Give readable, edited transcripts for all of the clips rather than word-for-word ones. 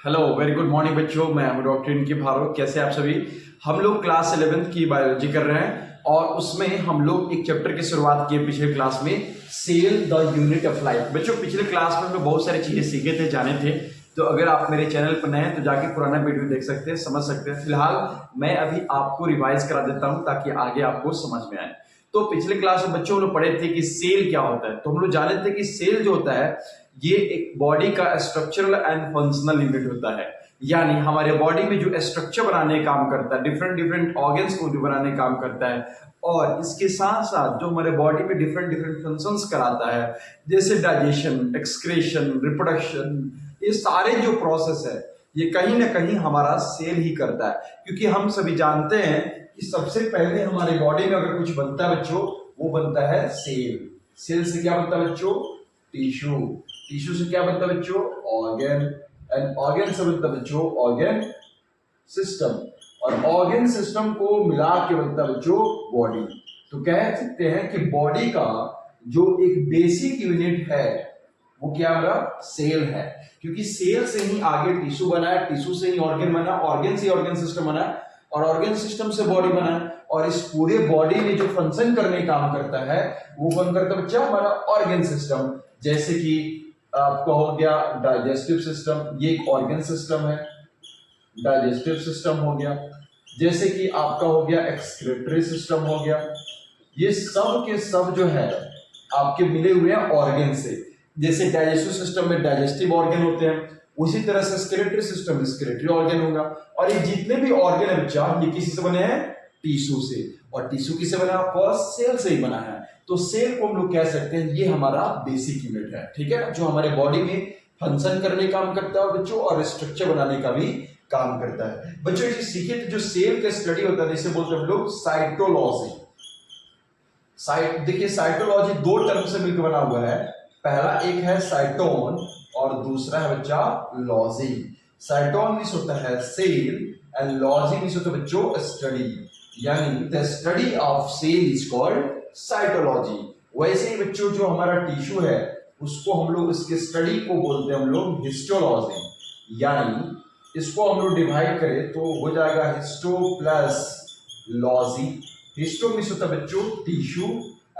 Hello very good morning बच्चों। मैं हूं डॉक्टर इनकी भारो। कैसे आप सभी? हम लोग क्लास 11th की बायोलॉजी कर रहे हैं और उसमें हम लोग एक चैप्टर की शुरुआत की पिछले क्लास में, cell the unit of life. बच्चों पिछले क्लास में हम लोग बहुत सारी चीजें सीखे थे, जाने थे। तो अगर आप मेरे चैनल पर नए हैं तो जाके पुराना वीडियो देख सकते हैं, समझ सकते हैं। फिलहाल मैं अभी आपको रिवाइज करा देता हूं ताकि आगे आपको समझ में आए। तो पिछले क्लास में बच्चों लोग पढ़े थे कि सेल क्या होता है। तो हम लोग जाने थे कि सेल जो होता है ये एक बॉडी का स्ट्रक्चरल एंड फंक्शनल यूनिट होता है। यानी हमारे बॉडी में जो स्ट्रक्चर बनाने का काम करता है, डिफरेंट डिफरेंट ऑर्गन्स को जो बनाने का काम करता है, और इसके साथ साथ जो हमारे बॉडी में डिफरेंट डिफरेंट फंक्शंस कराता है, जैसे डाइजेशन, एक्सक्रीशन, रिप्रोडक्शन, ये सारे जो प्रोसेस है ये कहीं ना कहीं हमारा सेल ही करता है। क्योंकि हम सभी जानते हैं कि सबसे पहले हमारे बॉडी में अगर कुछ बनता है बच्चों, वो बनता है सेल। सेल से क्या बनता है बच्चों? टिश्यू। टिश्यू से क्या बनता है बच्चों? ऑर्गन। एंड ऑर्गन से बनता है बच्चों ऑर्गन सिस्टम। और ऑर्गन सिस्टम को मिला के बनता है बच्चों बॉडी। तो कह सकते हैं कि बॉडी का जो एक बेसिक यूनिट है वो क्या हमारा सेल है। क्योंकि सेल से ही आगे टिश्यू बना है, टिश्यू से ही ऑर्गन बना, ऑर्गन से ऑर्गन सिस्टम बना, और ऑर्गन सिस्टम से बॉडी बना। और इस पूरे बॉडी में जो फंक्शन करने काम करता है वो कौन करता है बच्चा? हमारा ऑर्गन सिस्टम। जैसे कि आपका हो गया डाइजेस्टिव सिस्टम, ये एक ऑर्गन सिस्टम है, डाइजेस्टिव सिस्टम हो गया। जैसे कि आपका हो गया एक्सक्रीटरी सिस्टम हो गया। ये सब के सब जो है आपके मिले हुए हैं ऑर्गन से। जैसे डाइजेस्टिव सिस्टम में डाइजेस्टिव ऑर्गन होते हैं, उसी तरह से स्केलेटरी सिस्टम में स्केलेटरी ऑर्गन होगा। और ये जितने भी ऑर्गन है बच्चा, ये किसी से बने हैं? टिश्यू से। और टिश्यू किससे बना? आपका सेल से ही बना है। तो सेल को हम लोग कह सकते हैं ये हमारा बेसिक यूनिट है, ठीक है, जो हमारे बॉडी में फंक्शन करने का काम करता है बच्चों, और स्ट्रक्चर बनाने का भी काम करता है। बच्चों ये सीखे थे जो सेल का स्टडी होता है, जिसे बोलते हैं हम लोग साइटोलॉजी। देखिए साइटोलॉजी दो टर्म से मिलकर बना हुआ है। पहला एक है साइटोन और दूसरा है बच्चा लॉजी। साइटोन मींस होता है सेल एंड लॉजी मींस होता है बच्चों स्टडी। यानी the study of cell is called cytology. वैसे ही बच्चों जो हमारा टिश्यू है उसको हम लोग, इसके स्टडी को बोलते हैं हम लोग हिस्टोलॉजी। यानी इसको हम लोग डिवाइड करें तो हो जाएगा histo plus logy. Histo means होता है बच्चों टिश्यू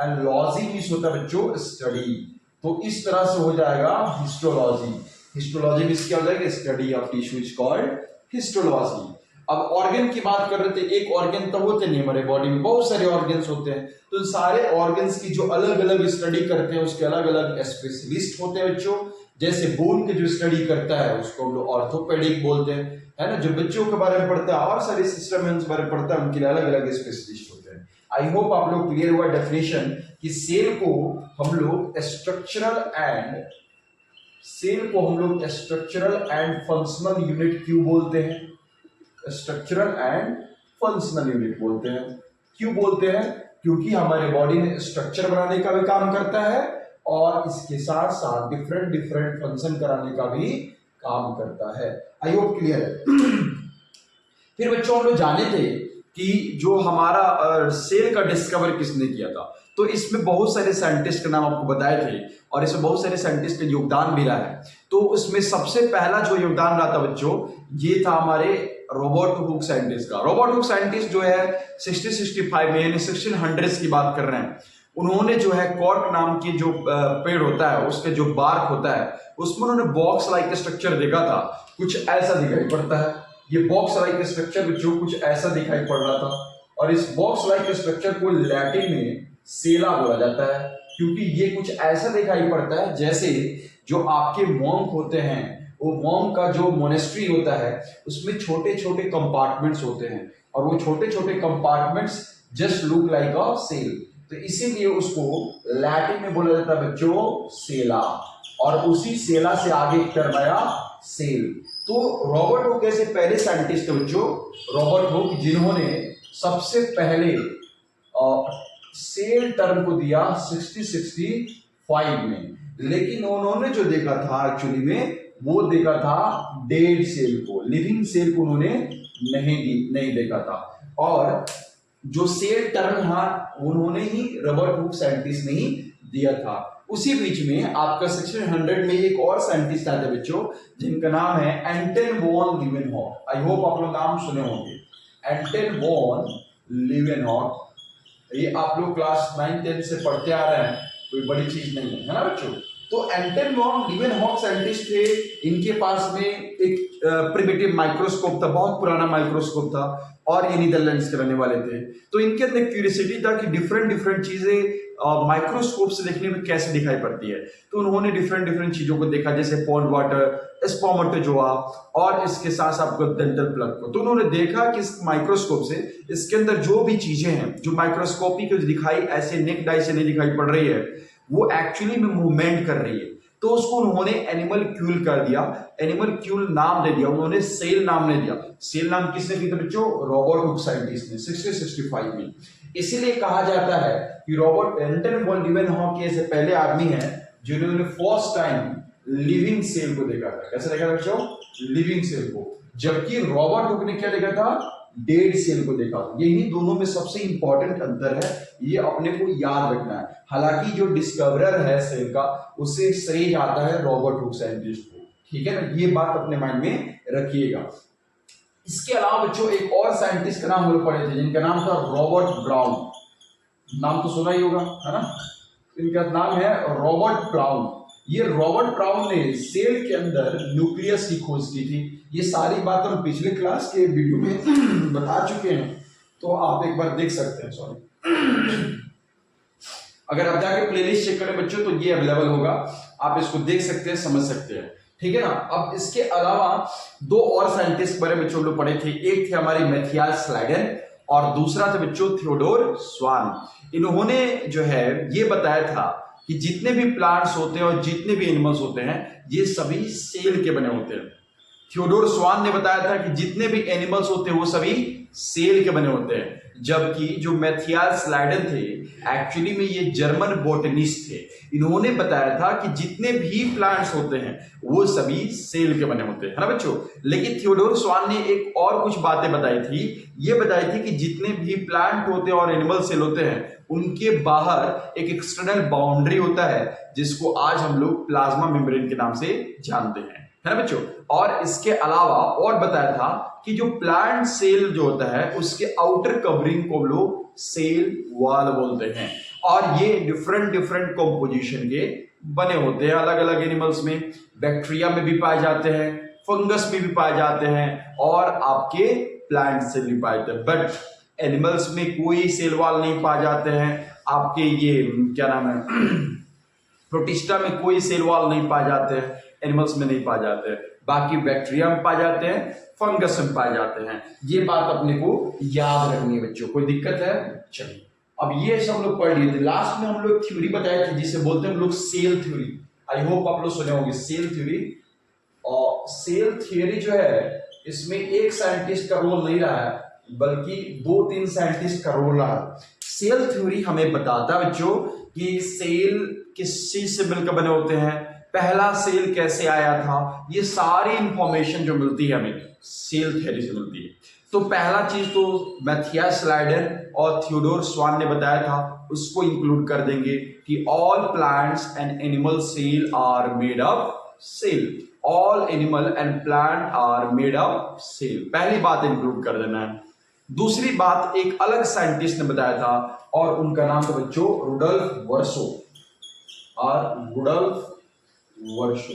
एंड लॉजी मींस होता है बच्चों स्टडी। तो इस तरह से हो जाएगा हिस्टोलॉजी। हिस्टोलॉजी मींस क्या हो जाएगा? Study of tissue is called histology. अब ऑर्गन की बात कर रहे थे, एक ऑर्गन तो होते नहीं, हमारे बॉडी में बहुत सारे ऑर्गन्स होते हैं। तो सारे ऑर्गन्स की जो अलग अलग स्टडी करते हैं उसके अलग अलग स्पेशलिस्ट होते हैं बच्चों। जैसे बोन की जो स्टडी करता है उसको हम लोग ऑर्थोपेडिक बोलते हैं, है ना। जो बच्चों के बारे में पढ़ता है और सारे सिस्टम है उस बारे में पढ़ता है, उनके अलग अलग स्पेशलिस्ट होते हैं। आई होप आप लोग क्लियर हुआ डेफिनेशन कि सेल को हम लोग स्ट्रक्चरल एंड फंक्शनल यूनिट क्यों बोलते हैं? स्ट्रक्चरल एंड फंक्शनल यूनिट बोलते हैं। क्यों बोलते हैं? क्योंकि हमारे बॉडी में स्ट्रक्चर बनाने का भी काम करता है और इसके साथ साथ डिफरेंट डिफरेंट फंक्शन कराने का भी काम करता है। आई होप क्लियर है। फिर बच्चों हम लोग जाने थे कि जो हमारा सेल का डिस्कवर किसने किया था। तो इसमें बहुत सारे साइंटिस्ट के नाम आपको बताए थे और इसमें बहुत सारे साइंटिस्ट का योगदान भी रहा है। तो उसमें सबसे पहला जो योगदान रहा था बच्चों, ये था हमारे रॉबर्ट हुक साइंटिस्ट का। रॉबर्ट हुक साइंटिस्ट जो है 1665 में, यानी 1600 की बात कर रहे हैं, उन्होंने जो है कॉर्क नाम की जो पेड़ होता है उसके जो बार्क होता है उसमें उन्होंने बॉक्स लाइक स्ट्रक्चर देखा था। कुछ ऐसा दिखाई पड़ता है, ये बॉक्स लाइक स्ट्रक्चर जो कुछ ऐसा दिखाई पड़ रहा था। और इस बॉक्स लाइक स्ट्रक्चर को लैटिन में सेला बोला जाता है, क्योंकि ये कुछ ऐसा दिखाई पड़ता है जैसे जो आपके मॉन्क होते हैं, वो मॉन्क का जो मोनेस्ट्री होता है उसमें छोटे छोटे कंपार्टमेंट्स होते हैं, और वो छोटे छोटे compartments just look like a cell. तो इसीलिए उसको लैटिन में बोला जाता है बच्चों सेला, और उसी सेला से आगे एक टर्म आया सेल। तो रॉबर्ट हुक ऐसे पहले साइंटिस्ट थे बच्चों, रॉबर्ट हुक, जिन्होंने सबसे पहले सेल टर्म को दिया 1665 में। लेकिन उन्होंने जो देखा था एक्चुअली में, वो देखा था डेड सेल को, लिविंग सेल को उन्होंने नहीं देखा था। और जो सेल टर्म था उन्होंने ही, रॉबर्ट हुक साइंटिस्ट ने ही दिया था। उसी बीच में आपका सेक्शन 100 में एक और साइंटिस्ट आते हैं बच्चों, जिनका नाम है एंटन वॉन लीवेनहॉक। आई होप आप लोग नाम सुने होंगे, एंटन वॉन लीवेनहॉक। ये आप लोग क्लास 9-10 से पढ़ते आ रहे हैं, कोई बड़ी चीज नहीं है ना बच्चों। तो एंटन वॉन लीवेनहॉक साइंटिस्ट थे, इनके पास में एक प्रिमिटिव माइक्रोस्कोप था, बहुत पुराना माइक्रोस्कोप था, और ये नीदरलैंड्स के रहने वाले थे। तो इनके अंदर क्यूरियोसिटी था कि डिफरेंट डिफरेंट चीजें माइक्रोस्कोप से देखने में कैसे दिखाई पड़ती है। तो उन्होंने डिफरेंट डिफरेंट चीजों को देखा, जैसे पॉन्ड वाटर, स्पर्मेटोजोआ, और इसके साथ साथ डेंटल प्लग को। तो उन्होंने देखा कि इस माइक्रोस्कोप से इसके अंदर जो भी चीजें हैं जो माइक्रोस्कोपी को दिखाई ऐसे नेक्ड आई से नहीं दिखाई पड़ रही है, वो एक्चुअली में मूवमेंट कर रही है। तो उसको उन्होंने एनिमलक्यूल कर दिया, एनिमलक्यूल नाम दे दिया, उन्होंने सेल नाम नहीं दिया। सेल नाम किसने दिया बच्चों? रॉबर्ट हुक साइंटिस्ट ने 1665 में। इसीलिए कहा जाता है कि रॉबर्ट एंटन वॉन लीवेनहॉक ऐसे पहले आदमी हैं जिन्होंने फर्स्ट टाइम लिविंग सेल को देखा था। कैसे देखा था बच्चों? लिविंग सेल को। जबकि रॉबर्ट हुक ने क्या देखा था? डेड सेल को देखा। यही दोनों में सबसे इंपॉर्टेंट अंतर है, ये अपने को याद रखना है। हालांकि जो डिस्कवरर है सेल का, उसे श्रेय जाता है रॉबर्ट हुक साइंटिस्ट को, ठीक है ना, ये बात अपने माइंड में रखिएगा। इसके अलावा बच्चों एक और साइंटिस्ट का नाम हम लोग पढ़े थे, जिनका नाम था रॉबर्ट ब्राउन। नाम तो सुना ही होगा, है ना। इनका नाम है रॉबर्ट ब्राउन। ये रॉबर्ट ब्राउन ने सेल के अंदर न्यूक्लियस की खोज की थी। ये सारी बात हम पिछले क्लास के वीडियो में बता चुके हैं, तो आप एक बार देख सकते हैं। सॉरी, अगर आप जाके प्लेलिस्ट चेक करें बच्चों, तो ये अवेलेबल होगा, आप इसको देख सकते हैं, समझ सकते हैं, ठीक है ना। अब इसके अलावा दो और साइंटिस्ट बारे में बच्चों लोग पढ़े थे। एक थे हमारे मैथियास स्लाइडेन और दूसरा थे बच्चों थियोडोर स्वान। इन्होंने जो है ये बताया था कि जितने भी प्लांट्स होते हैं और जितने भी एनिमल्स होते हैं, ये सभी सेल के बने होते हैं। थियोडोर स्वान ने बताया था कि जितने भी एनिमल्स होते हैं वो सभी सेल के बने होते हैं। जबकि जो मैथियास स्लाइडेन थे, एक्चुअली में ये जर्मन बोटनिस्ट थे। इन्होंने बताया था कि जितने भी प्लांट्स होते हैं वो सभी सेल के बने होते हैं, है ना बच्चों। लेकिन थियोडोर स्वान ने एक और कुछ बातें बताई थी। ये बताई थी कि जितने भी प्लांट होते हैं और एनिमल सेल होते हैं, उनके बाहर एक एक्सटर्नल बाउंड्री होता है, जिसको आज हम लोग प्लाज्मा मेम्ब्रेन के नाम से जानते हैं, है ना बच्चों। और इसके अलावा और बताया था कि जो प्लांट सेल जो होता है, उसके आउटर कवरिंग को लोग सेल वॉल बोलते हैं। और ये डिफरेंट डिफरेंट कंपोजिशन के बने होते हैं अलग अलग एनिमल्स में। बैक्टीरिया में भी पाए जाते हैं, फंगस में भी पाए जाते हैं, और आपके प्लांट से भी पाए जाते हैं। बट एनिमल्स में कोई सेल वॉल नहीं पाए जाते हैं। आपके ये क्या नाम है, प्रोटिस्टा में कोई सेल वॉल नहीं पाए जाते हैं, एनिमल्स में नहीं पाए जाते हैं। बाकी बैक्टीरिया में पाए जाते हैं, फंगस में पाए जाते हैं। ये बात अपने को याद रखनी है बच्चों। कोई दिक्कत है? चलिए, अब ये सब लोग पढ़ लिए थे। लास्ट में हम लोग थ्योरी बताए थे, जिसे बोलते हैं हम लोग सेल थ्योरी। आई होप आप लोग सुने होंगे सेल थ्योरी। और सेल थ्योरी जो है, इसमें एक साइंटिस्ट का रोल नहीं रहा है, बल्कि 2-3 साइंटिस्ट का रोल रहा। सेल थ्योरी हमें बताता है बच्चों कि सेल किस चीज से मिलकर बने होते हैं, पहला सेल कैसे आया था, ये सारी इंफॉर्मेशन जो मिलती है हमें सेल थ्योरी से मिलती है। तो पहला चीज तो मैथियास स्लाइडेन और थियोडोर स्वान ने बताया था, उसको इंक्लूड कर देंगे कि all plants and animal cell are made of cell. All animal and plant are made of cell, पहली बात इंक्लूड कर देना है। दूसरी बात एक अलग साइंटिस्ट ने बताया था, और उनका नाम था बच्चों रुडोल्फ वर्सो। और रुडोल्फ वर्सो,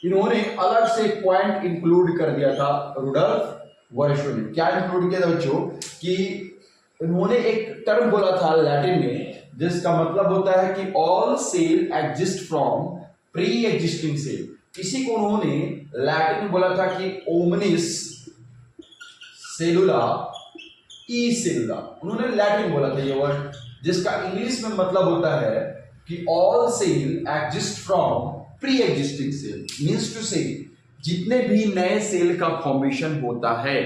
इन्होंने अलग से एक पॉइंट इंक्लूड कर दिया था। रुडोल्फ वर्सो ने क्या इंक्लूड किया था बच्चों, कि इन्होंने एक टर्म बोला था लैटिन में, जिसका मतलब होता है कि all cell exist from pre existing cell. इसी को उन्होंने लैटिन में बोला था कि ओमनिस सेलुला ई सेलुला। उन्होंने लैटिन बोला था ये वर्ड, जिसका इंग्लिश में मतलब होता है कि all cell exist from pre existing cell. Means to से जितने भी नए सेल का फॉर्मेशन होता है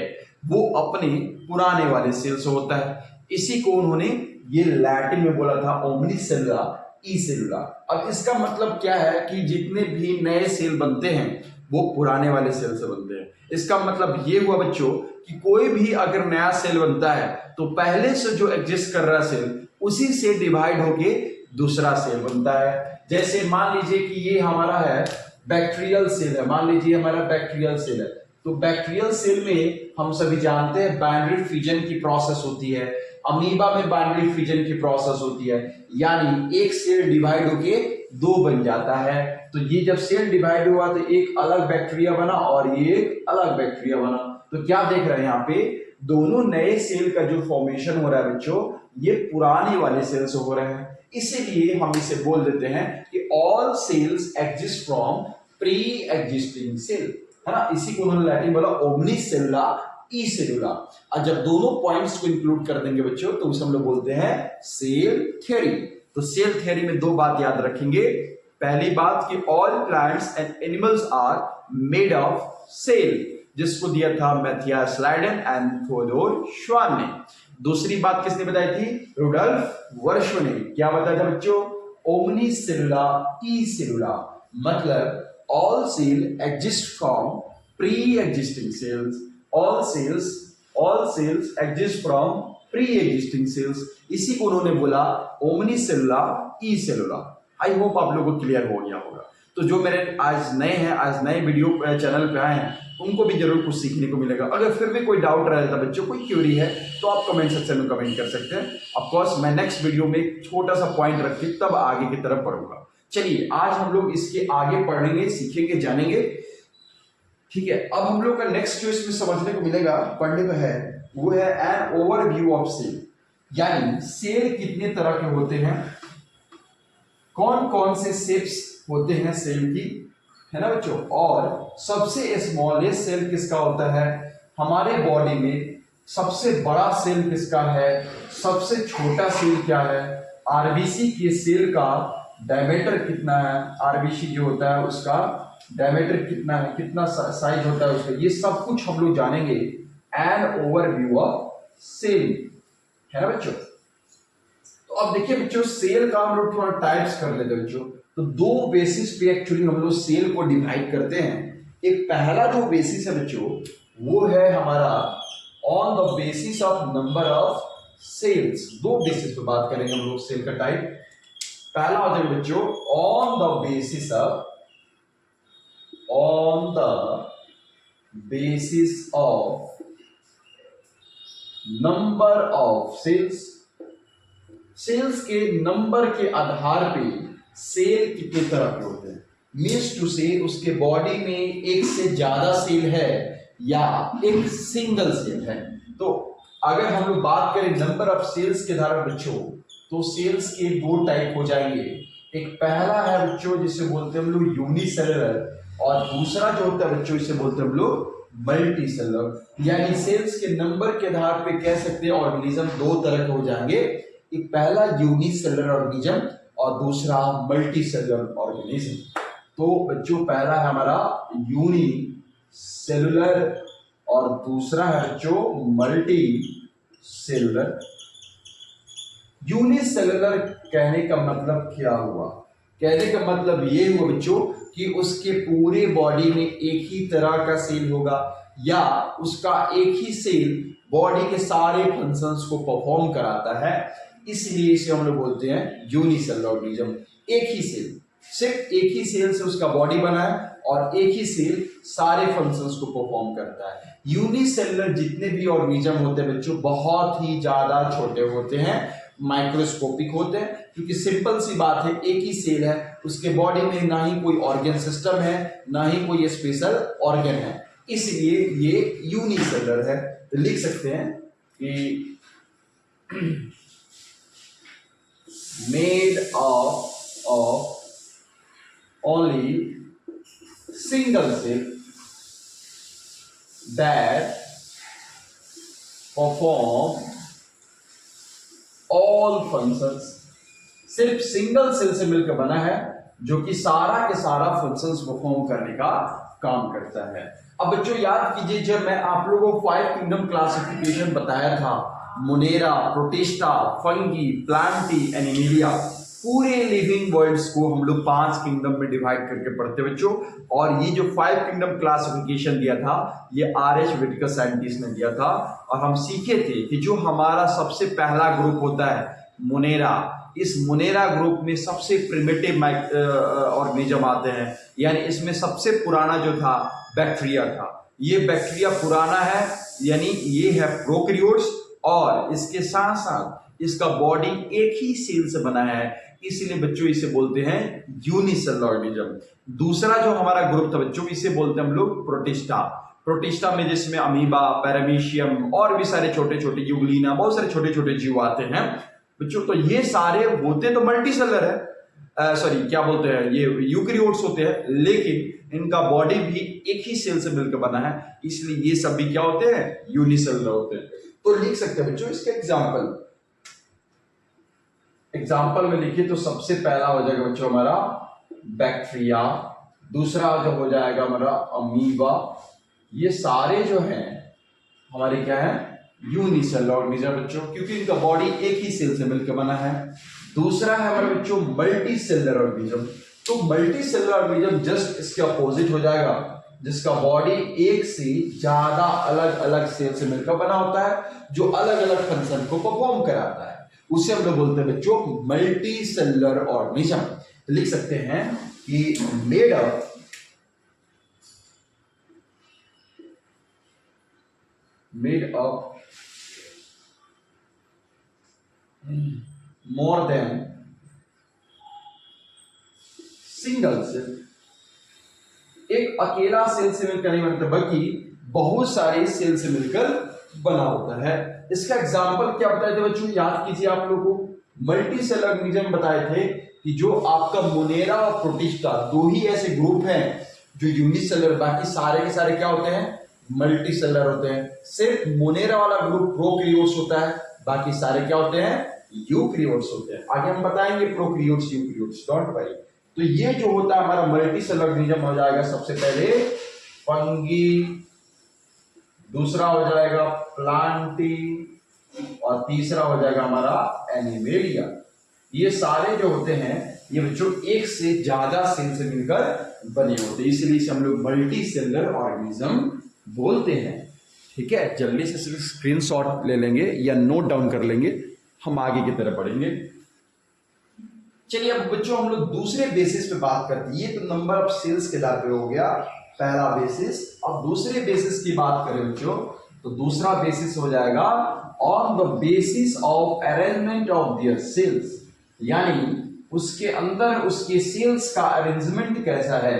वो अपने पुराने वाले सेल से होता है। इसी को उन्होंने ये लैटिन में बोला था ओमनी सेलुला ई सेलुला। अब इसका मतलब क्या है कि जितने भी नए सेल बनते हैं वो पुराने वाले सेल से बनते हैं। इसका मतलब ये हुआ बच्चों कि कोई भी अगर नया सेल बनता है तो पहले से जो एग्जिस्ट कर रहा सेल उसी से डिवाइड होके दूसरा सेल बनता है। जैसे मान लीजिए कि ये हमारा है बैक्टीरियल सेल है, मान लीजिए हमारा बैक्टीरियल सेल है, तो बैक्टीरियल सेल में हम सभी जानते हैं बाइनरी फिजन की प्रोसेस होती है, अमीबा में बाइनरी फिजन की प्रोसेस होती है, यानी एक सेल डिवाइड होके दो बन जाता है। तो ये जब सेल डिवाइड हुआ तो एक अलग बैक्टीरिया बना और ये एक अलग बैक्टीरिया बना। तो क्या देख रहे हैं यहाँ पे, दोनों नए सेल का जो फॉर्मेशन हो रहा है बच्चों, ये पुराने वाले सेल से हो रहे हैं। इसीलिए हम इसे बोल देते हैं कि all cells exist from pre existing cell, है ना। इसी को उन्होंने लैटिन बोला ओमनी सेलुला ई सेलुला। और जब दोनों पॉइंट्स को इंक्लूड कर देंगे बच्चों तो उसे हम लोग बोलते हैं सेल थ्योरी। तो सेल थ्योरी में दो बात याद रखेंगे। पहली बात कि all plants and animals are made of cell, जिसको दिया था मैथियास लाइडेन एंड थियोडोर श्वान ने। दूसरी बात किसने बताई थी, रुडोल्फ वर्शो ने। क्या बताया था बच्चों, ओमनी सेलुला ई सेलुला, मतलब all cell exist from pre-existing cells, all cells exist from pre-existing cells। इसी को उन्होंने बोला ओमनी सेलुला ई सेलुला। आई होप आप लोगों को क्लियर हो गया होगा। तो जो मेरे आज नए हैं, आज नए वीडियो चैनल पे आए हैं, उनको भी जरूर कुछ सीखने को मिलेगा। अगर फिर भी कोई डाउट रहता है बच्चों, कोई क्यूरी है, तो आप कमेंट सेक्शन में कमेंट कर सकते हैं। ऑफ कोर्स मैं नेक्स्ट वीडियो में एक छोटा सा पॉइंट रख के तब आगे की तरफ बढ़ूंगा। चलिए आज हम लोग इसके आगे पढ़ेंगे, सीखेंगे, जानेंगे, ठीक है। अब हम लोग का नेक्स्ट जो इसमें समझने को मिलेगा, पढ़ने को है, वो है एन ओवरव्यू ऑफ सेल, यानी सेल कितने तरह के होते हैं, कौन कौन से शेप्स होते हैं सेल की, है ना बच्चों। और सबसे स्मॉलेस्ट सेल किसका होता है, हमारे बॉडी में सबसे बड़ा सेल किसका है, सबसे छोटा सेल क्या है, आरबीसी के सेल का डायमीटर कितना है, आरबीसी जो होता है उसका डायमीटर कितना है, कितना साइज होता है उसका, ये सब कुछ हम लोग जानेंगे एन ओवरव्यू ऑफ सेल, है ना बच्चों। तो अब देखिए बच्चों, सेल का हम लोग थोड़ा टाइप्स कर लेते हैं बच्चों। तो दो बेसिस पे एक्चुअली हम लोग सेल को डिवाइड करते हैं। एक पहला जो बेसिस है बच्चों, वो है हमारा on the basis of number of cells. दो बेसिस पे बात करेंगे हम लोग सेल का टाइप। पहला हो जाएगा बच्चों on the basis of number of cells. Cells के नंबर के आधार पे सेल कितने तरह के होते हैं, मीन्स टू से उसके बॉडी में एक से ज्यादा सेल है या एक सिंगल सेल है। तो अगर हम लोग बात करें नंबर ऑफ सेल्स के आधार पर बच्चों, तो सेल्स के दो टाइप हो जाएंगे। एक पहला है बच्चों जिसे बोलते हैं हम लोग यूनिसेलुलर, और दूसरा जो होता है बच्चों इसे बोलते हैं हम लोग मल्टी सेलुलर। यानी सेल्स के नंबर के आधार पे कह सकते हैं ऑर्गेनिज्म दो तरह के हो जाएंगे। एक पहला यूनिसेलुलर ऑर्गेनिज्म और दूसरा मल्टी सेलुलर ऑर्गेनिज्म। तो बच्चों पहला है हमारा यूनिसेलुलर और दूसरा है बच्चों मल्टी सेलुलर। यूनिसेलुलर कहने का मतलब क्या हुआ, कहने का मतलब ये हुआ बच्चों कि उसके पूरे बॉडी में एक ही तरह का सेल होगा या उसका एक ही सेल बॉडी के सारे फंक्शंस को परफॉर्म कराता है, इसलिए इसे हम लोग बोलते हैं यूनिसेलुलर ऑर्गेनिज्म। एक ही सेल, सिर्फ एक ही सेल से उसका बॉडी बना है और एक ही सेल सारे फंक्शंस को परफॉर्म करता है। यूनिसेलुलर जितने भी ऑर्गेनिज्म होते हैं बच्चों बहुत ही ज्यादा छोटे होते हैं, माइक्रोस्कोपिक होते हैं, क्योंकि सिंपल सी बात है एक ही सेल है, उसके बॉडी में ना ही कोई ऑर्गन सिस्टम है ना ही कोई स्पेशल ऑर्गन है, इसलिए ये यूनिसेलुलर है। तो लिख सकते हैं कि made of only single cell that perform all functions. सिर्फ सिंगल सेल से मिलकर बना है जो कि सारा के सारा फंक्शंस परफॉर्म करने का काम करता है। अब बच्चों याद कीजिए, जब मैं आप लोगों को 5 किंगडम क्लासिफिकेशन बताया था, Monera, protista, fungi, Plantae, Animalia, पूरे लिविंग वर्ल्ड्स को हम लोग 5 किंगडम में डिवाइड करके पढ़ते बच्चों। और ये जो 5 किंगडम क्लासिफिकेशन दिया था ये आर.एच. व्हिटेकर साइंटिस्ट ने दिया था। और हम सीखे थे कि जो हमारा सबसे पहला ग्रुप होता है मोनेरा, इस मोनेरा ग्रुप में सबसे प्रिमिटिव ऑर्गेनिज्म आते हैं, यानी इसमें सबसे पुराना जो था बैक्टीरिया था। ये बैक्टीरिया पुराना है, यानी ये है प्रोकैरियोट्स, और इसके साथ साथ इसका बॉडी एक ही सेल से बना है, इसीलिए बच्चों इसे बोलते हैं यूनिसेलुलर ऑर्गेनिज्म। दूसरा जो हमारा ग्रुप था बच्चों, इसे बोलते हैं हम लोग प्रोटिस्टा। प्रोटिस्टा में जिसमें अमीबा, पैरामीशियम और भी सारे छोटे छोटे यूग्लिना, बहुत सारे छोटे छोटे जीव आते हैं बच्चों। तो ये सारे होते तो मल्टी सेलर है, सॉरी क्या बोलते हैं, ये यूकैरियोट्स होते हैं, लेकिन इनका बॉडी भी एक ही सेल से मिलकर बना है, इसलिए ये सब भी क्या होते हैं, यूनिसेलुलर होते हैं। तो लिख सकते हैं बच्चों इसके एग्जाम्पल में लिखिए तो सबसे पहला हो जाएगा बच्चों हमारा बैक्टीरिया, दूसरा जो हो जाएगा हमारा अमीबा। ये सारे जो हैं हमारे क्या है, यूनिसेलुलर ऑर्गेनिज्म बच्चों, क्योंकि इनका बॉडी एक ही सेल से मिलकर बना है। दूसरा है हमारे बच्चों मल्टी सेलुलर ऑर्गेनिज्म। तो मल्टी सेलुलर ऑर्गेनिज्म जस्ट इसके अपोजिट हो जाएगा, जिसका बॉडी एक से ज्यादा अलग अलग सेल से मिलकर बना होता है, जो अलग अलग फंक्शन को परफॉर्म कराता है, उसे हम लोग बोलते हैं बच्चों मल्टी सेलुलर ऑर्गेनिज्म। तो लिख सकते हैं कि made up more than single cell. एक अकेला सेल से मिलकर नहीं बनता, बल्कि बहुत सारे सेल से मिलकर बना होता है। इसका एग्जाम्पल क्या बताए थे बच्चों, याद कीजिए आप लोगों को, मल्टी सेलुलर ऑर्गेनिज्म बताए थे कि जो आपका मोनेरा और प्रोटिस्टा दो ही ऐसे ग्रुप हैं जो यूनिसेलुलर, बाकी सारे के सारे क्या होते हैं, मल्टी सेलुलर होते हैं। सिर्फ मोनेरा वाला ग्रुप प्रोकैरियोट्स होता है, बाकी सारे क्या होते हैं, यूकैरियोट्स होते हैं। आगे हम बताएंगे प्रोकैरियोट्स यूकैरियोट्स, डोंट वरी। तो ये जो होता है हमारा मल्टी सेलुलर ऑर्गेनिज्म हो जाएगा सबसे पहले फंगी, दूसरा हो जाएगा प्लांटी, और तीसरा हो जाएगा हमारा एनिमेलिया। ये सारे जो होते हैं ये बच्चों एक से ज्यादा सेल से मिलकर बने होते हैं, इसलिए इसे हम लोग मल्टी सेलुलर ऑर्गेनिज्म बोलते हैं। ठीक है, जल्दी से स्क्रीनशॉट ले लेंगे या नोट डाउन कर लेंगे, हम आगे की तरफ बढ़ेंगे। चलिए अब बच्चों हम लोग दूसरे बेसिस पे बात करते हैं। ये तो नंबर ऑफ सेल्स के आधार पे हो गया पहला बेसिस। अब दूसरे बेसिस की बात करें बच्चों, तो दूसरा बेसिस हो जाएगा on the basis of arrangement of their cells, यानी उसके अंदर उसके सेल्स का अरेंजमेंट कैसा है,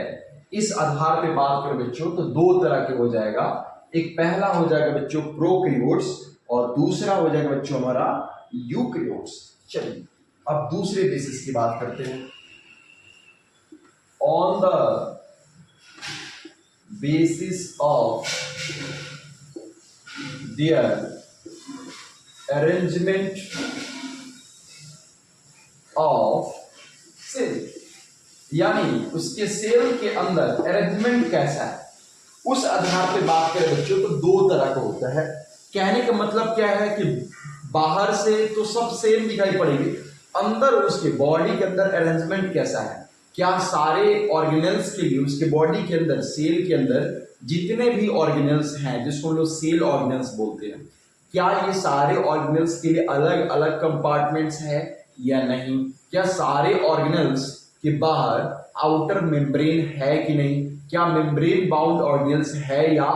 इस आधार पे बात करें बच्चों तो दो तरह के हो जाएगा। एक पहला हो जाएगा बच्चों प्रोकैरियोट्स, और दूसरा हो जाएगा बच्चों हमारा यूकैरियोट्स। चलिए अब दूसरे बेसिस की बात करते हैं। On the basis of their arrangement of cell, यानी उसके सेल के अंदर अरेंजमेंट कैसा है, उस आधार पे बात करें बच्चों तो दो तरह का होता है। कहने का मतलब क्या है कि बाहर से तो सब सेम दिखाई पड़ेगी, अंदर उसके बॉडी के अंदर अरेंजमेंट कैसा है, क्या सारे ऑर्गेनेल्स के लिए उसके बॉडी के अंदर, सेल के अंदर जितने भी ऑर्गेनेल्स हैं जिसको हम लोग सेल ऑर्गेनेल्स बोलते हैं, क्या ये सारे ऑर्गेनेल्स के लिए अलग अलग कंपार्टमेंट्स है या नहीं, क्या सारे ऑर्गेनेल्स के बाहर आउटर मेम्ब्रेन है कि नहीं, क्या मेम्ब्रेन बाउंड ऑर्गेनेल्स है या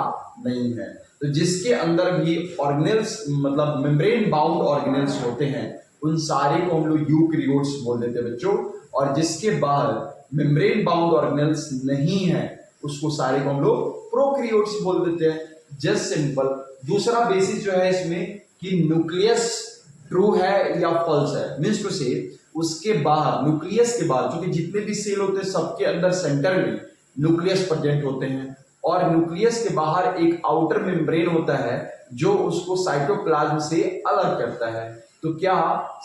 नहीं है। तो जिसके अंदर भी ऑर्गेनेल्स मतलब मेम्ब्रेन बाउंड ऑर्गेनेल्स होते हैं उन सारे को हम लोग यूकैरियोट्स बोल देते हैं बच्चों, और जिसके बाहर मेम्ब्रेन बाउंड ऑर्गेनेल्स नहीं है उसको सारे को हम लोग प्रोकैरियोट्स बोल देते हैं। Just simple. दूसरा बेसिस जो है इसमें कि न्यूक्लियस ट्रू है या फॉल्स है, मींस टू से उसके बाहर, न्यूक्लियस के बाहर, क्योंकि जितने भी सेल होते हैं सबके अंदर सेंटर में न्यूक्लियस प्रेजेंट होते हैं, और न्यूक्लियस के बाहर एक आउटर मेम्ब्रेन होता है जो उसको साइटोप्लाज्म से अलग करता है। तो क्या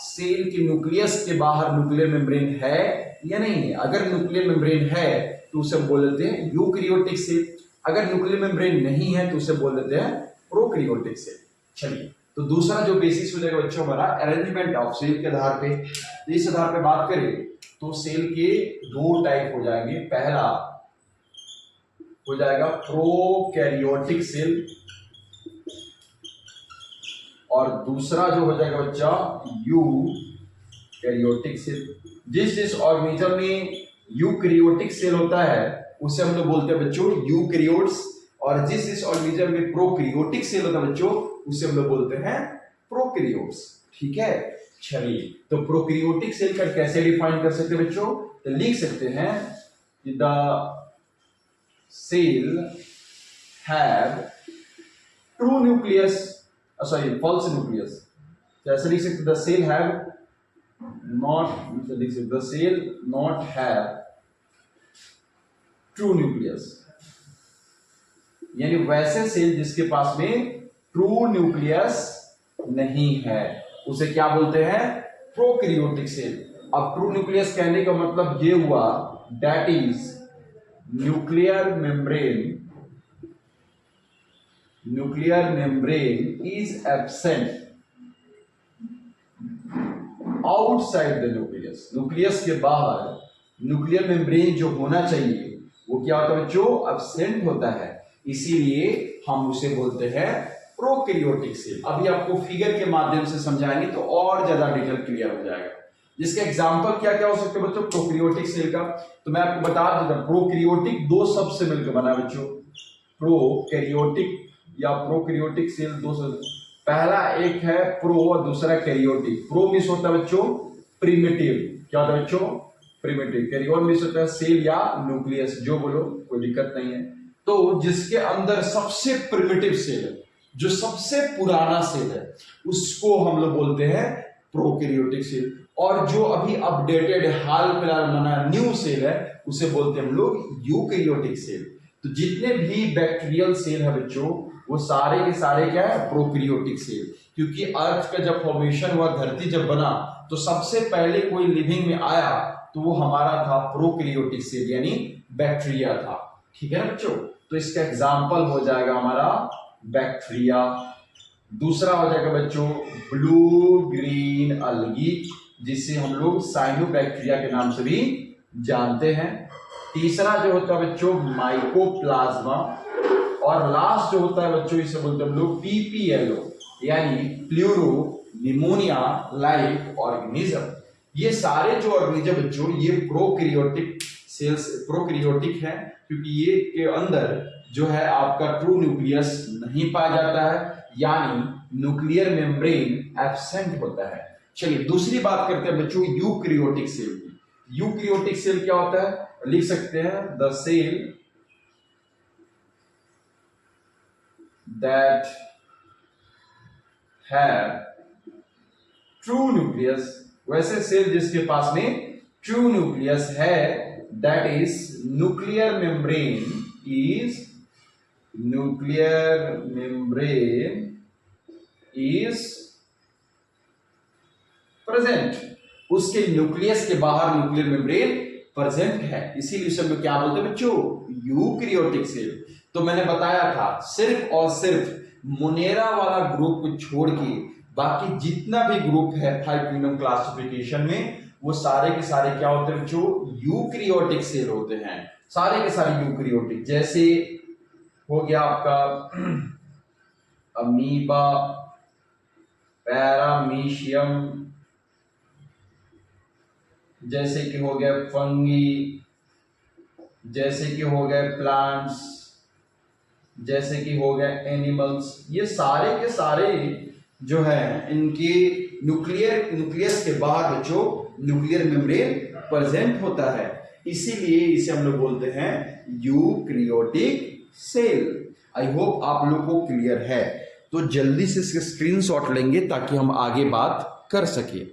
सेल के न्यूक्लियस के बाहर न्यूक्लियर मेम्ब्रेन है या नहीं है। अगर न्यूक्लियर मेम्ब्रेन है तो उसे बोल देते हैं यूकैरियोटिक सेल, अगर न्यूक्लियर मेम्ब्रेन नहीं है तो उसे बोल देते हैं प्रोकैरियोटिक सेल। चलिए तो दूसरा जो बेसिस हो जाएगा बच्चों हमारा अरेंजमेंट ऑफ सेल के आधार पे। तो इस आधार पे बात करें तो सेल के दो टाइप हो जाएंगे। पहला हो जाएगा प्रोकैरियोटिक सेल, और दूसरा जो हो जाएगा बच्चा यूकैरियोटिक कैरियोटिक सेल। जिस ऑर्गेनिज्म में यूकैरियोटिक सेल होता है उसे हम लोग बोलते हैं बच्चों यूकैरियोट्स, और जिस ऑर्गेनिज्म में प्रोकैरियोटिक सेल होता है बच्चों उसे हम लोग बोलते हैं प्रोकैरियोट्स। ठीक है, चलिए तो प्रोकैरियोटिक सेल का कैसे डिफाइन कर सकते हैं बच्चों, तो लिख सकते हैं the cell have true nucleus, sorry false nucleus. कैसे लिख सकते, द सेल हैव नॉट, लिख सकते the cell not have true nucleus, यानी वैसे सेल जिसके पास में ट्रू न्यूक्लियस नहीं है उसे क्या बोलते हैं, प्रोकैरियोटिक सेल। अब ट्रू न्यूक्लियस कहने का मतलब ये हुआ that is nuclear membrane is absent outside the nucleus. Nucleus के बाहर न्यूक्लियर मेम्ब्रेन जो होना चाहिए वो क्या होता है बच्चों, एब्सेंट होता है, इसीलिए हम उसे बोलते हैं प्रोकैरियोटिक सेल। अभी आपको फिगर के माध्यम से समझाएंगे तो और ज्यादा डिटेल क्लियर हो जाएगा। जिसके एग्जांपल क्या क्या हो सकते हैं बच्चों प्रोकैरियोटिक सेल का, तो मैं आपको बता देता हूं। प्रोकैरियोटिक दो शब्द से मिलकर बना बच्चों, प्रोकैरियोटिक या प्रोकैरियोटिक सेल दो शब्द, पहला एक है प्रो और दूसरा कैरियोटिक। प्रो मीन्स होता है बच्चों प्रिमिटिव, क्या होता है बच्चों, प्रिमिटिव। कैरियोन मीन्स होता है सेल या न्यूक्लियस, जो बोलो कोई दिक्कत नहीं है। तो जिसके अंदर सबसे प्रिमिटिव सेल है, जो सबसे पुराना सेल है, उसको हम लोग बोलते हैं प्रोकैरियोटिक सेल। और जो अभी अपडेटेड हाल फिलहाल बना न्यू सेल है उसे बोलते हैं हम लोग यूकैरियोटिक सेल। तो जितने भी बैक्टीरियल सेल है बच्चों वो सारे के सारे क्या है, प्रोकैरियोटिक सेल। क्योंकि अर्थ का जब फॉर्मेशन हुआ, धरती जब बना, तो सबसे पहले कोई लिविंग में आया तो वो हमारा था प्रोकैरियोटिक सेल, यानी बैक्टीरिया था। ठीक है ना बच्चों, तो इसका एग्जाम्पल हो जाएगा हमारा बैक्टीरिया। दूसरा हो जाएगा बच्चों ब्लू ग्रीन अलगी, जिसे हम लोग साइनोबैक्टीरिया के नाम से भी जानते हैं। तीसरा जो होता है बच्चों माइकोप्लाज्मा, और लास्ट जो होता है बच्चों इसे बोलते हैं हम लोग पीपीएलओ, यानी प्लूरो निमोनिया लाइक ऑर्गेनिज्म। ये सारे जो ऑर्गेनिज्म बच्चों ये प्रोकैरियोटिक सेल्स, प्रोकैरियोटिक है, क्योंकि ये के अंदर जो है आपका ट्रू न्यूक्लियस नहीं पाया जाता है, यानी न्यूक्लियर मेम्ब्रेन एब्सेंट होता है। चलिए दूसरी बात करते हैं बच्चों यूकैरियोटिक सेल की। यूकैरियोटिक सेल क्या होता है, लिख सकते हैं the cell that have true nucleus, वैसे सेल जिसके पास में ट्रू न्यूक्लियस है, that is nuclear membrane is present. उसके न्यूक्लियस के बाहर न्यूक्लियर मेम्ब्रेन प्रेजेंट है, इसीलिए उसे हम लोग क्या बोलते हैं बच्चों, यूकैरियोटिक सेल। तो मैंने बताया था सिर्फ और सिर्फ मोनेरा वाला ग्रुप को छोड़ के बाकी जितना भी ग्रुप है 5 किंगडम क्लासिफिकेशन में, वो सारे के सारे क्या होते हैं बच्चों, यूकैरियोटिक सेल होते हैं, सारे के सारे यूकैरियोटिक। जैसे हो गया आपका अमीबा, पैरामीशियम, जैसे कि हो गया फंगी, जैसे कि हो गए प्लांट्स, जैसे कि हो गए एनिमल्स। ये सारे के सारे जो है इनके न्यूक्लियस के बाहर बच्चों न्यूक्लियर मेम्ब्रेन प्रेजेंट होता है, इसीलिए इसे हम लोग बोलते हैं यूकैरियोटिक सेल। आई होप आप लोग को क्लियर है। तो जल्दी से इसके स्क्रीनशॉट लेंगे ताकि हम आगे बात कर सके।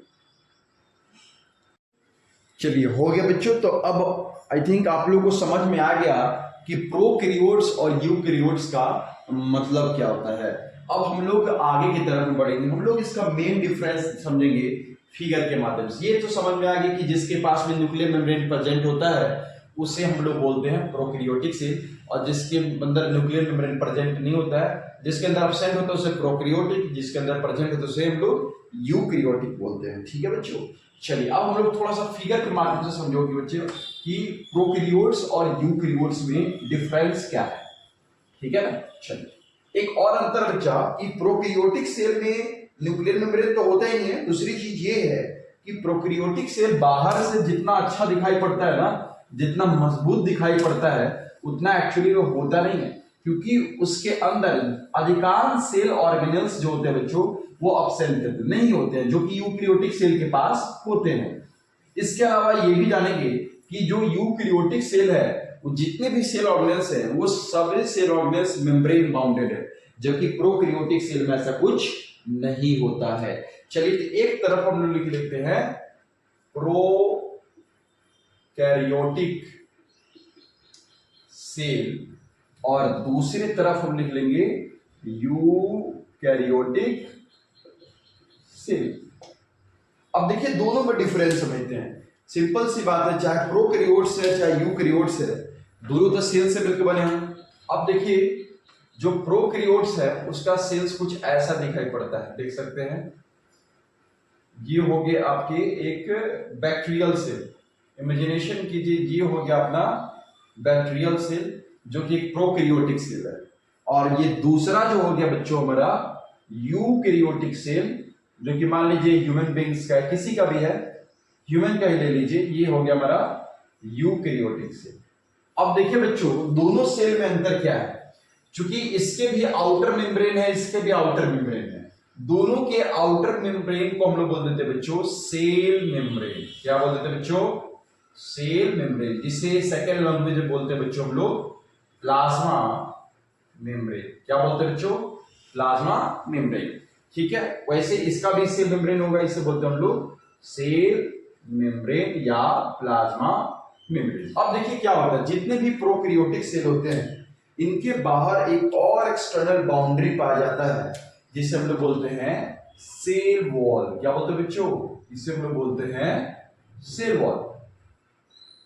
चलिए हो गया बच्चों, तो अब आई थिंक आप लोगों को समझ में आ गया कि प्रोकैरियोट्स और यूकैरियोट्स का मतलब क्या होता है। अब हम लोग आगे की तरफ बढ़ेंगे, हम लोग इसका मेन डिफरेंस समझेंगे फिगर के माध्यम से। ये तो समझ में आ गया कि जिसके पास में न्यूक्लियर मेम्ब्रेन प्रेजेंट होता है उसे हम लोग बोलते हैं प्रोकैरियोटिक सेल, और जिसके अंदर न्यूक्लियर मेम्ब्रेन प्रेजेंट नहीं होता है, जिसके अंदर एब्सेंट होता है उसे प्रोकैरियोटिक, जिसके अंदर प्रेजेंट होता है उसे हम लोग यूकैरियोटिक बोलते हैं। ठीक है बच्चों, चलिए अब हम लोग थोड़ा सा फिगर के माध्यम से समझोगे बच्चे कि प्रोकैरियोट्स और यूकैरियोट्स में डिफरेंस क्या है। ठीक है ना, चलिए एक और अंतर बच्चा कि प्रोकैरियोटिक सेल में न्यूक्लियर मेम्ब्रेन तो होता ही नहीं है। दूसरी चीज ये है कि प्रोकैरियोटिक सेल बाहर से जितना अच्छा दिखाई पड़ता है ना, जितना मजबूत दिखाई पड़ता है, उतना एक्चुअली वो होता नहीं है, क्योंकि उसके अंदर अधिकांश सेल ऑर्गेनेल्स जो होते हैं बच्चों वो एब्सेंट नहीं होते हैं, जो कि यूकैरियोटिक सेल के पास होते हैं। इसके अलावा ये भी जानेंगे कि जो यूकैरियोटिक सेल है वो जितने भी सेल ऑर्गेनेल्स हैं वो सभी सेल ऑर्गेनेल्स मेम्ब्रेन बाउंडेड है, जबकि प्रोकैरियोटिक सेल में ऐसा कुछ नहीं होता है। चलिए तो एक तरफ हम लोग लिख लेते हैं प्रोकैरियोटिक सेल और दूसरी तरफ हम लिख लेंगे यूकैरियोटिक सेल। अब देखिए दोनों में डिफरेंस समझते हैं। सिंपल सी बात है, चाहे प्रोकैरियोट्स है चाहे यूकैरियोट्स है, दोनों तो सेल से मिलकर बने हैं। अब देखिए जो प्रोकैरियोट्स है उसका सेल्स कुछ ऐसा दिखाई पड़ता है, देख सकते हैं। ये हो गया आपके एक बैक्टीरियल सेल, इमेजिनेशन कीजिए ये हो गया अपना बैक्टीरियल सेल जो कि एक प्रोकैरियोटिक सेल है, और ये दूसरा जो हो गया बच्चों हमारा यूकैरियोटिक सेल, जो कि मान लीजिए ह्यूमन बींग्स का है, किसी का भी है, ह्यूमन का ही ले लीजिए, ये हो गया हमारा यूकैरियोटिक सेल। अब देखिए बच्चों दोनों सेल में अंतर क्या है, क्योंकि इसके भी आउटर मेम्ब्रेन है, इसके भी आउटर मेम्ब्रेन है, दोनों के आउटर मेम्ब्रेन को हम लोग बोल देते हैं बच्चों सेल मेम्ब्रेन। क्या बोल देते हैं बच्चों? सेल मेम्ब्रेन, जिसे सेकेंड लैंग्वेज में बोलते हैं बच्चों हम लोग प्लाज्मा मेम्ब्रेन। क्या बोलते हैं बच्चों? Plasma membrane. ठीक है, वैसे इसका भी सेल मेम्ब्रेन होगा, इसे बोलते हैं हम लोग सेल मेम्ब्रेन या प्लाज्मा मेम्ब्रेन। अब देखिए क्या होता है, जितने भी प्रोकैरियोटिक सेल होते हैं इनके बाहर एक और एक्सटर्नल बाउंड्री पाया जाता है, जिसे हम लोग बोलते हैं सेल वॉल। क्या बोलते हैं बच्चों? इसे हम लोग बोलते हैं सेल वॉल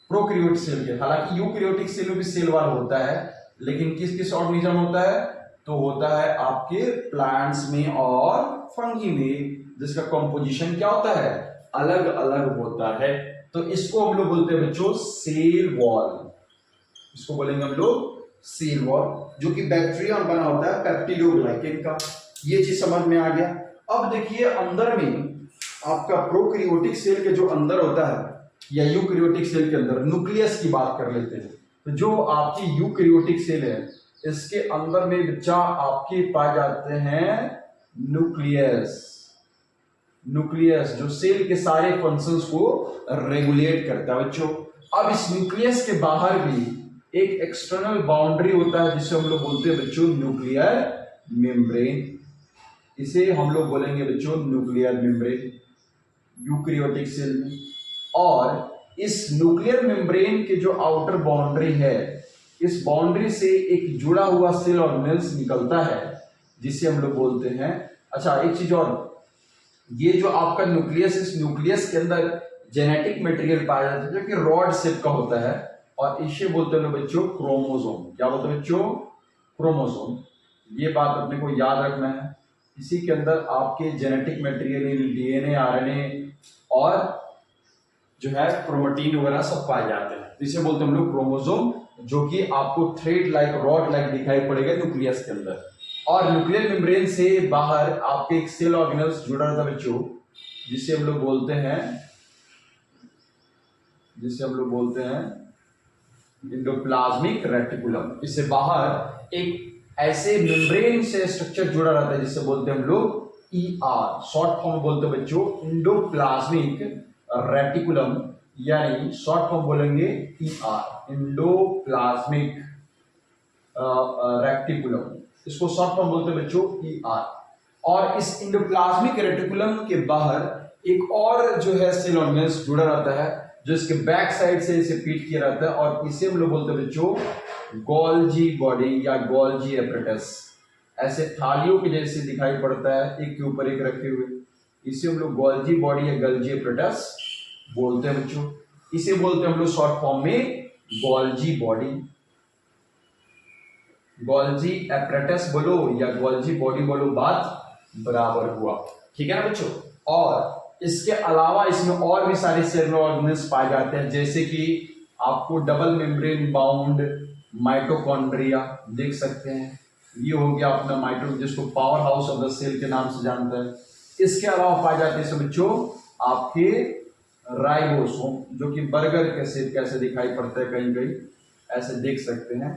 प्रोकैरियोटिक सेल के। हालांकि यूकैरियोटिक सेल में भी सेल वॉल होता है, लेकिन किस किस ऑर्गेनिज्म होता है? तो होता है आपके प्लांट्स में और फंगी में, जिसका कंपोजिशन क्या होता है? अलग अलग होता है। तो इसको हम लोग बोलते हैं बच्चों सेल वॉल। इसको बोलेंगे हम लोग सेल वॉल, जो कि बैक्टीरिया बना होता है पेप्टिडोग्लाइकेन का। ये चीज समझ में आ गया। अब देखिए अंदर में आपका प्रोकैरियोटिक सेल के जो अंदर होता है या यूकैरियोटिक सेल के अंदर न्यूक्लियस की बात कर लेते हैं। तो जो आपकी यूकैरियोटिक सेल है इसके अंदर में बच्चा आपके पाए जाते हैं न्यूक्लियस। न्यूक्लियस जो सेल के सारे फंक्शंस को रेगुलेट करता है बच्चों। अब इस न्यूक्लियस के बाहर भी एक एक्सटर्नल बाउंड्री होता है जिसे हम लोग बोलते हैं बच्चों न्यूक्लियर मेम्ब्रेन। इसे हम लोग बोलेंगे बच्चों न्यूक्लियर मेम्ब्रेन यूकैरियोटिक सेल में। और इस न्यूक्लियर मेम्ब्रेन के जो आउटर बाउंड्री है, इस बाउंड्री से एक जुड़ा हुआ सेल ऑर्गेनेल्स निकलता है जिसे हम लोग बोलते हैं। अच्छा एक चीज और, ये जो आपका न्यूक्लियस, इस न्यूक्लियस के अंदर जेनेटिक मटेरियल पाया जाता है जो कि रॉड शेप का होता है, और इसे बोलते हैं बच्चों क्रोमोसोम। क्या बोलते हैं बच्चों? क्रोमोसोम। ये बात अपने को याद रखना है। इसी के अंदर आपके जेनेटिक मटेरियल, डीएनए, आरएनए और जो है क्रोमेटिन वगैरह सब पाए जाते हैं। इसे बोलते हैं हम लोग क्रोमोसोम, जो कि आपको थ्रेड लाइक, रॉड लाइक दिखाई पड़ेगा न्यूक्लियस के अंदर। और न्यूक्लियर मेम्ब्रेन से बाहर आपके एक सेल ऑर्गेनेल्स जुड़ा रहता है बच्चों, जिसे हम लोग बोलते हैं एंडोप्लाज्मिक रेटिकुलम। इससे बाहर एक ऐसे मेम्ब्रेन से स्ट्रक्चर जुड़ा रहता है जिसे बोलते हैं हम लोग ER, शॉर्ट फॉर्म बोलते हैं बच्चों एंडोप्लाज्मिक रेटिकुलम, यानी शॉर्ट फॉर्म बोलेंगे ER, एंडोप्लाज्मिक रेटिकुलम। इसको शॉर्ट फॉर्म बोलते हैं बच्चों ER। और इस एंडोप्लाज्मिक रेटिकुलम के बाहर एक और जो है सेल ऑर्गेनेल्स जुड़ा रहता है, जो इसके बैक साइड से इसे फीड किया रहता है, और इसे हम लोग बोलते हैं बच्चों गोल्जी बॉडी या गोल्जी एपरेटस। ऐसे थालियों के जैसे दिखाई पड़ता है, एक के ऊपर एक रखे हुए, इसे हम लोग गोल्जी बॉडी या गोल्जी एपरेटस बोलते हैं बच्चों। इसे बोलते हैं हम लोग शॉर्ट फॉर्म में गोल्जी बॉडी। गोल्जी एपरेटस बोलो या गोल्जी बॉडी बोलो, बात बराबर हुआ। ठीक है ना बच्चों? और इसके अलावा इसमें और भी सारे सेलुलर ऑर्गेनेल्स पाए जाते हैं, जैसे कि आपको डबल मेम्ब्रेन बाउंड माइटोकॉन्ड्रिया देख सकते हैं। ये हो गया अपना माइटो, जिसको power house of the cell के नाम से जानते हैं। इसके अलावा पाए जाते हैं बच्चों आपके राइबोसोम, जो कि बर्गर के शेप कैसे दिखाई पड़ता है, कहीं कहीं ऐसे देख सकते हैं,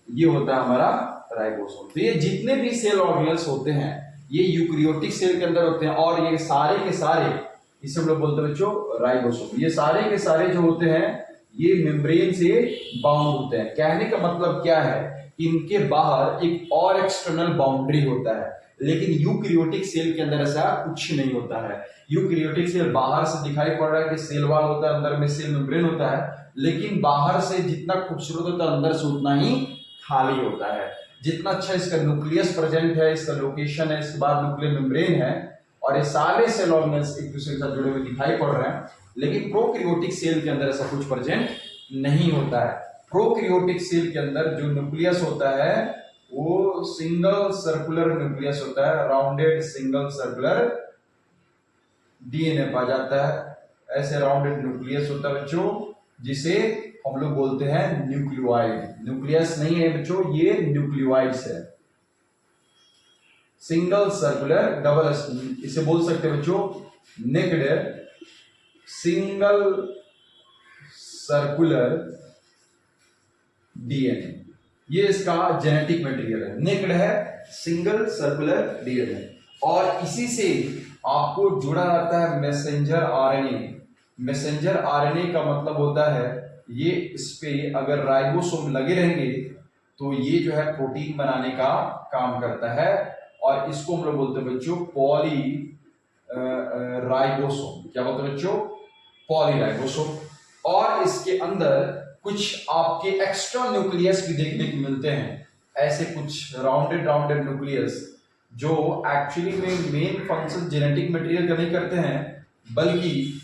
ये होता है हमारा राइबोसोम। तो ये जितने भी सेल ऑर्गेनेल्स होते हैं ये यूकैरियोटिक सेल के अंदर होते हैं, और ये सारे के सारे, इसे हम लोग बोलते हैं बच्चों राइबोसोम। ये सारे के सारे जो होते हैं ये मेम्ब्रेन से बाउंड होते हैं। कहने का मतलब क्या है, इनके बाहर एक और एक्सटर्नल बाउंड्री होता है, लेकिन यूकैरियोटिक सेल के अंदर ऐसा कुछ नहीं होता है। यूकैरियोटिक सेल बाहर से दिखाई पड़ रहा है कि सेल वॉल होता है, अंदर में सेल मेम्ब्रेन होता है, लेकिन बाहर से जितना खूबसूरत होता है अंदर से उतना ही खाली होता है। जितना अच्छा इसका न्यूक्लियस प्रेजेंट है, इसका लोकेशन है, इसके बाद न्यूक्लियर मेम्ब्रेन है, और ये सारे सेल ऑर्गेनेल्स एक दूसरे के साथ जुड़े हुए दिखाई पड़ रहे हैं, लेकिन प्रोकैरियोटिक सेल के अंदर ऐसा कुछ प्रेजेंट नहीं होता है। प्रोकैरियोटिक सेल के अंदर जो न्यूक्लियस होता है वो सिंगल सर्कुलर न्यूक्लियस होता है, राउंडेड सिंगल सर्कुलर डीएनए पाया जाता है। ऐसे राउंडेड न्यूक्लियस होता है बच्चों, जिसे हम लोग बोलते हैं न्यूक्लियोइड। न्यूक्लियस नहीं है बच्चों, ये न्यूक्लियोइड्स है। सिंगल सर्कुलर डबल, इसे बोल सकते हैं बच्चों नेक्ड सिंगल सर्कुलर डीएनए, ये इसका जेनेटिक मटेरियल है। नेक्ड है सिंगल सर्कुलर डीएनए, और इसी से आपको जुड़ा रहता है मैसेंजर आरएनए। मैसेंजर आरएनए का मतलब होता है ये, इस पे अगर राइबोसोम लगे रहेंगे तो ये जो है प्रोटीन बनाने का काम करता है, और इसको हम लोग बोलते हैं बच्चों पॉली राइबोसोम। क्या बोलते हैं बच्चों? Poly ribosome. और इसके अंदर कुछ आपके एक्स्ट्रा न्यूक्लियस भी देखने को मिलते हैं, ऐसे कुछ राउंडेड न्यूक्लियस, जो एक्चुअली में मेन फंक्शन जेनेटिक मटेरियल का नहीं करते हैं, बल्कि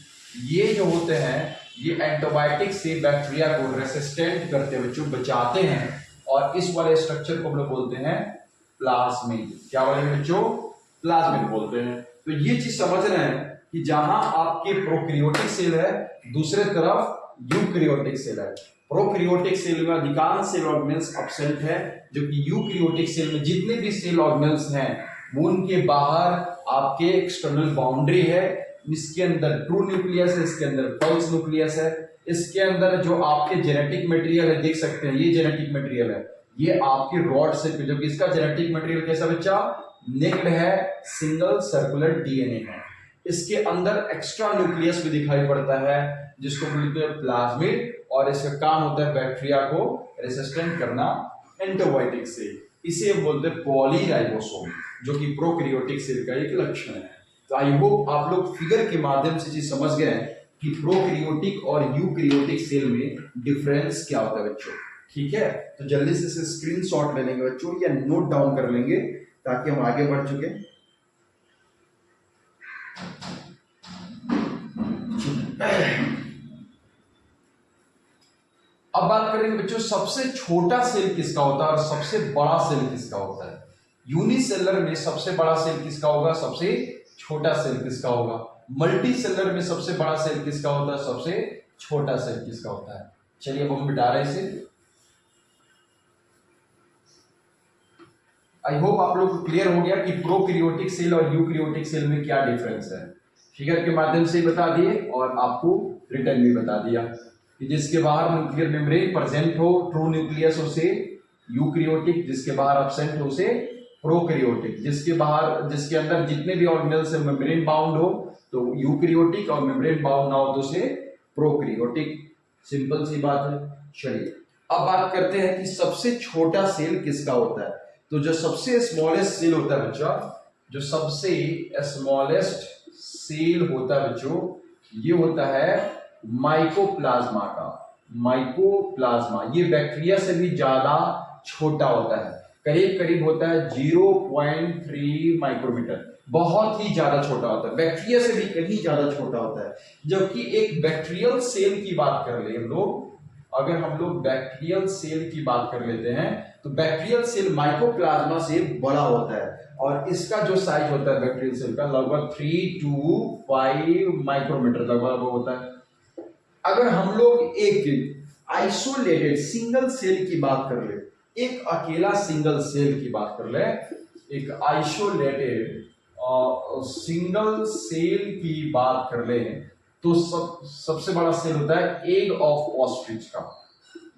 ये जो होते हैं ये एंटीबायोटिक से बैक्टीरिया को रेसिस्टेंट करते हैं बच्चों, बचाते हैं, और इस वाले स्ट्रक्चर को हम लोग बोलते हैं प्लाज्मिड। क्या बोलेंगे बच्चों? प्लाज्मिड बोलते हैं। तो ये चीज समझ रहे हैं कि जहां आपके प्रोकैरियोटिक सेल है, दूसरे तरफ यूकैरियोटिक सेल है। प्रोकैरियोटिक सेल में अधिकांश सेल ऑर्गेनेल्स एब्सेंट है, जो कि यूकैरियोटिक सेल में जितने भी सेल ऑर्गेनेल्स हैं वो उनके बाहर आपके एक्सटर्नल बाउंड्री है। इसके अंदर ट्रू न्यूक्लियस है, इसके अंदर फॉल्स न्यूक्लियस है। इसके अंदर जो आपके जेनेटिक मटेरियल है, देख सकते हैं ये जेनेटिक मटेरियल है, ये आपके रॉड से, जो कि इसका जेनेटिक मटेरियल कैसा बच्चा? नेक्ड है, सिंगल सर्कुलर डीएनए है। इसके अंदर एक्स्ट्रा न्यूक्लियस भी दिखाई पड़ता है, जिसको बोलते हैं प्लाज्मिड, और इसका काम होता है बैक्टीरिया को रेसिस्टेंट करना एंटीबायोटिक से। इसे हम बोलते हैं पॉलीराइबोसोम, जो कि प्रोकैरियोटिक सेल का एक लक्षण है। तो आई होप आप लोग फिगर के माध्यम से चीज समझ गए कि प्रोकैरियोटिक और यूकैरियोटिक सेल में डिफरेंस क्या होता है बच्चों। ठीक है, तो जल्दी से इसे स्क्रीनशॉट ले लेंगे बच्चों, या नोट डाउन कर लेंगे ताकि हम आगे बढ़ चुके। अब बात करेंगे बच्चों सबसे छोटा सेल किसका होता है और सबसे बड़ा सेल किसका होता है। यूनिसेलर में सबसे बड़ा सेल किसका होगा, सबसे छोटा सेल किसका होगा। मल्टी सेलर में सबसे बड़ा सेल किसका होता है, सबसे छोटा सेल किसका होता है। चलिए अब हम मिटा रहे हैं इसे। आई होप आप लोग को क्लियर हो गया कि प्रोकैरियोटिक सेल और यूकैरियोटिक सेल में क्या डिफरेंस है। फिगर के माध्यम से बता दिए और आपको रिटर्न भी बता दिया कि जिसके बाहर न्यूक्लियर मेम्ब्रेन प्रेजेंट हो, ट्रू न्यूक्लियस हो से यूकैरियोटिक, जिसके बाहर एब्सेंट हो से प्रोकैरियोटिक, जिसके अंदर जितने भी ऑर्गेनेल्स है मेम्ब्रेन बाउंड हो तो यूकैरियोटिक, और मेम्ब्रेन बाउंड ना हो तो से प्रोकैरियोटिक। सिंपल सी बात है। चलिए अब बात करते हैं कि सबसे छोटा सेल किसका होता है। तो जो सबसे स्मॉलेस्ट सेल होता है बच्चा, जो सबसे स्मॉलेस्ट सेल होता है बच्चों, ये होता है माइकोप्लाज्मा का। माइकोप्लाज्मा ये बैक्टीरिया से भी ज्यादा छोटा होता है, करीब करीब होता है 0.3 माइक्रोमीटर, बहुत ही ज्यादा छोटा होता है, बैक्टीरिया से भी कहीं ज्यादा छोटा होता है। जबकि एक बैक्टीरियल सेल की बात कर ले हम लोग, अगर हम लोग बैक्टीरियल सेल की बात कर लेते हैं तो बैक्टीरियल सेल माइकोप्लाज्मा से बड़ा होता है, और इसका जो साइज होता है बैक्टीरियल सेल का लगभग 3 to 5 माइक्रोमीटर लगभग होता है। अगर हम लोग एक आइसोलेटेड सिंगल सेल की बात कर ले, एक अकेला सिंगल सेल की बात कर ले, एक आइसोलेटेड सिंगल सेल की बात कर ले तो सबसे बड़ा सेल होता है एग ऑफ ऑस्ट्रिच का।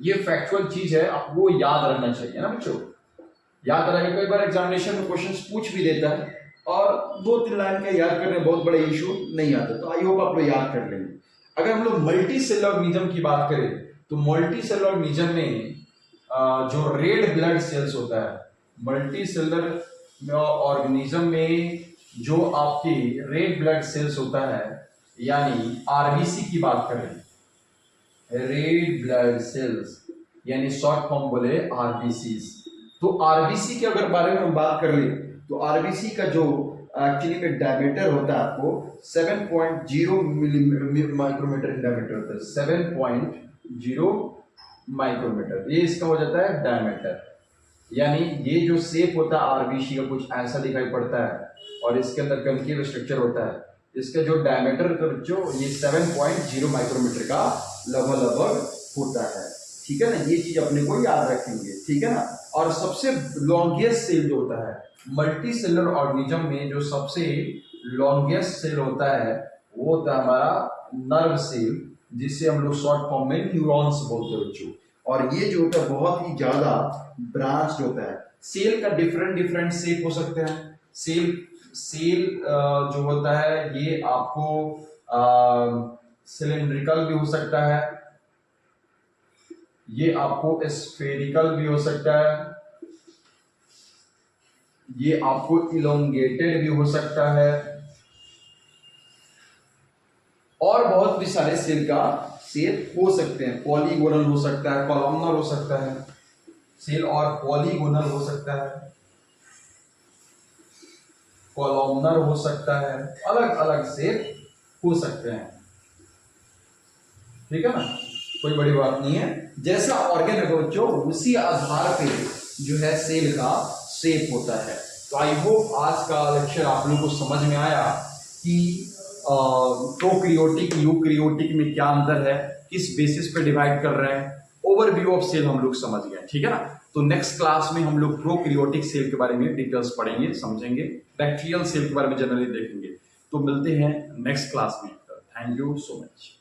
ये फैक्चुअल चीज है, आपको याद रखना चाहिए ना बच्चों, याद रखेगा। कई बार एग्जामिनेशन में क्वेश्चंस पूछ भी देता है और 2-3 लाइन का याद करने में बहुत बड़ा इशू नहीं आता, तो आई होप आप लोग याद कर लेंगे। अगर हम लोग मल्टी सेलुलर ऑर्गेनिज्म की बात करें तो मल्टी सेलुलर ऑर्गेनिज्म में जो रेड ब्लड सेल्स होता है, मल्टी सेलुलर ऑर्गेनिज्म में जो आपकी रेड ब्लड सेल्स होता है, यानी आरबीसी की बात करें, रेड ब्लड सेल्स यानी शॉर्ट फॉर्म बोले आरबीसी। तो आरबीसी के अगर बारे में हम बात कर ले तो आरबीसी का जो एक्चुअली में डायमीटर होता है आपको 7.0 माइक्रोमीटर डायमीटर होता है, 7.0 माइक्रोमीटर, ये इसका हो जाता है डायमीटर। यानी ये जो शेप होता है आरबीसी का कुछ ऐसा दिखाई पड़ता है और इसके अंदर कनकेव स्ट्रक्चर होता है। इसका जो डायमीटर जो ये 7.0 माइक्रोमीटर का लगभग होता है, ठीक है ना। ये चीज अपने को याद रखेंगे, ठीक है ना। और सबसे लॉन्गेस्ट सेल जो होता है मल्टी सेलुलर ऑर्गेनिज्म में, जो सबसे लॉन्गेस्ट सेल होता है वो होता है हमारा नर्व सेल, जिसे हम लोग शॉर्ट फॉर्म में न्यूरॉन्स बोलते हैं बच्चों। और ये जो होता है बहुत ही ज्यादा ब्रांच होता है। सेल का डिफरेंट शेप हो सकते हैं। सेल जो होता है ये आपको सिलिंड्रिकल भी हो सकता है, ये आपको स्फेरिकल भी हो सकता है, ये आपको इलोंगेटेड भी हो सकता है, और बहुत भी सारे सेल का शेप हो सकते हैं। पॉलीगोनल हो सकता है, कॉलमनर हो सकता है सेल, और पॉलीगोनल हो सकता है, कॉलमनर हो सकता है, अलग अलग शेप हो सकते हैं, ठीक है ना, कोई बड़ी बात नहीं है। जैसा ऑर्गन है बच्चों उसी आधार पे जो है सेल का शेप होता है। तो आई होप आज का लेक्चर आप लोगों को समझ में आया कि प्रोकैरियोटिक यूकैरियोटिक में क्या अंतर है, किस बेसिस पे डिवाइड कर रहे हैं, ओवरव्यू ऑफ सेल हम लोग समझ गए, ठीक है ना। तो नेक्स्ट क्लास में हम लोग प्रोकैरियोटिक सेल के बारे में डिटेल्स पढ़ेंगे, समझेंगे, बैक्टीरियल सेल के बारे में जनरली देखेंगे। तो मिलते हैं नेक्स्ट क्लास में। Thank you so much.